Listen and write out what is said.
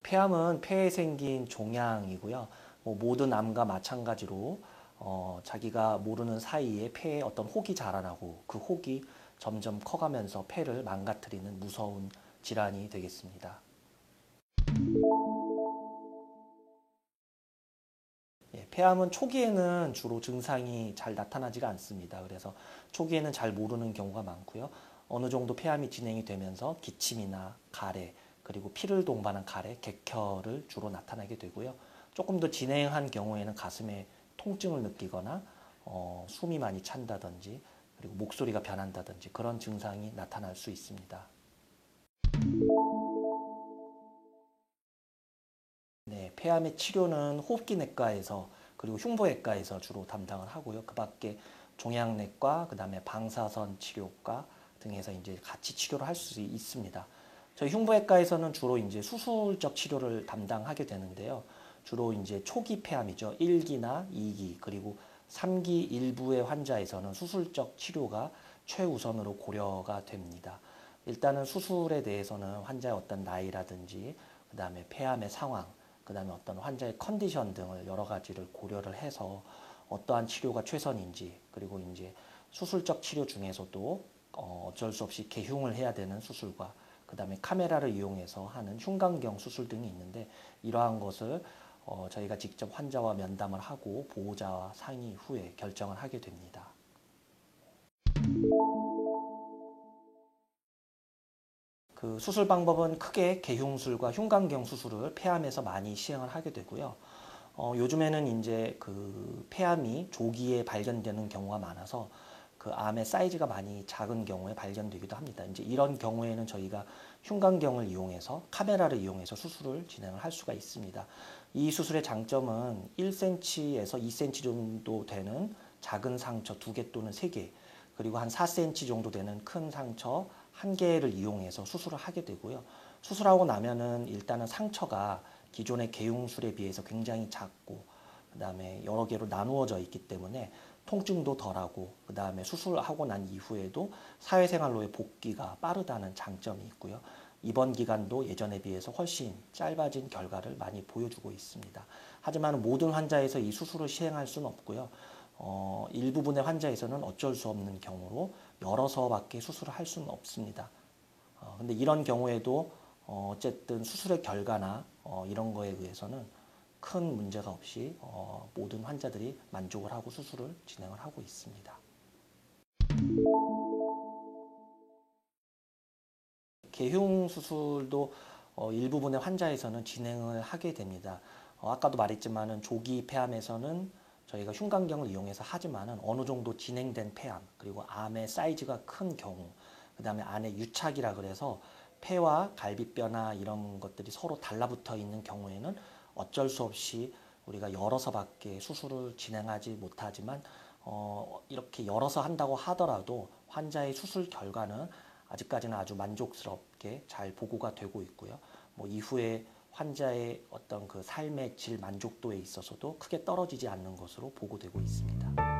폐암은 폐에 생긴 종양이고요. 모든 암과 마찬가지로 자기가 모르는 사이에 폐에 어떤 혹이 자라나고 그 혹이 점점 커가면서 폐를 망가뜨리는 무서운 질환이 되겠습니다. 예, 폐암은 초기에는 주로 증상이 잘 나타나지가 않습니다. 그래서 초기에는 잘 모르는 경우가 많고요. 어느 정도 폐암이 진행이 되면서 기침이나 가래, 그리고 피를 동반한 가래, 객혈을 주로 나타나게 되고요. 조금 더 진행한 경우에는 가슴에 통증을 느끼거나 숨이 많이 찬다든지 그리고 목소리가 변한다든지 그런 증상이 나타날 수 있습니다. 네, 폐암의 치료는 호흡기내과에서 그리고 흉부외과에서 주로 담당을 하고요. 그 밖에 종양내과, 그다음에 방사선 치료과 등에서 이제 같이 치료를 할 수 있습니다. 저희 흉부외과에서는 주로 이제 수술적 치료를 담당하게 되는데요. 주로 이제 초기 폐암이죠. 1기나 2기 그리고 3기 일부의 환자에서는 수술적 치료가 최우선으로 고려가 됩니다. 일단은 수술에 대해서는 환자의 어떤 나이라든지 그다음에 폐암의 상황, 그다음에 어떤 환자의 컨디션 등을 여러 가지를 고려를 해서 어떠한 치료가 최선인지, 그리고 이제 수술적 치료 중에서도 어쩔 수 없이 개흉을 해야 되는 수술과 그다음에 카메라를 이용해서 하는 흉곽경 수술 등이 있는데, 이러한 것을 저희가 직접 환자와 면담을 하고 보호자와 상의 후에 결정을 하게 됩니다. 그 수술 방법은 크게 개흉술과 흉곽경 수술을 폐암에서 많이 시행을 하게 되고요. 요즘에는 이제 그 폐암이 조기에 발견되는 경우가 많아서 그 암의 사이즈가 많이 작은 경우에 발견되기도 합니다. 이제 이런 경우에는 저희가 흉곽경을 이용해서 카메라를 이용해서 수술을 진행을 할 수가 있습니다. 이 수술의 장점은 1cm에서 2cm 정도 되는 작은 상처 2개 또는 3개, 그리고 한 4cm 정도 되는 큰 상처 1개를 이용해서 수술을 하게 되고요. 수술하고 나면은 일단은 상처가 기존의 개흉술에 비해서 굉장히 작고 그다음에 여러 개로 나누어져 있기 때문에 통증도 덜하고 그다음에 수술하고 난 이후에도 사회생활로의 복귀가 빠르다는 장점이 있고요. 입원 기간도 예전에 비해서 훨씬 짧아진 결과를 많이 보여주고 있습니다. 하지만 모든 환자에서 이 수술을 시행할 수는 없고요. 일부분의 환자에서는 어쩔 수 없는 경우로 열어서밖에 수술을 할 수는 없습니다. 근데 이런 경우에도 어쨌든 수술의 결과나 이런 거에 의해서는 큰 문제가 없이 모든 환자들이 만족을 하고 수술을 진행을 하고 있습니다. 개흉 수술도 일부분의 환자에서는 진행을 하게 됩니다. 아까도 말했지만은 조기 폐암에서는 저희가 흉곽경을 이용해서 하지만은 어느 정도 진행된 폐암, 그리고 암의 사이즈가 큰 경우, 그 다음에 안에 유착이라 그래서 폐와 갈비뼈나 이런 것들이 서로 달라붙어 있는 경우에는 어쩔 수 없이 우리가 열어서밖에 수술을 진행하지 못하지만 이렇게 열어서 한다고 하더라도 환자의 수술 결과는 아직까지는 아주 만족스럽게 잘 보고가 되고 있고요. 뭐 이후에 환자의 어떤 그 삶의 질 만족도에 있어서도 크게 떨어지지 않는 것으로 보고되고 있습니다.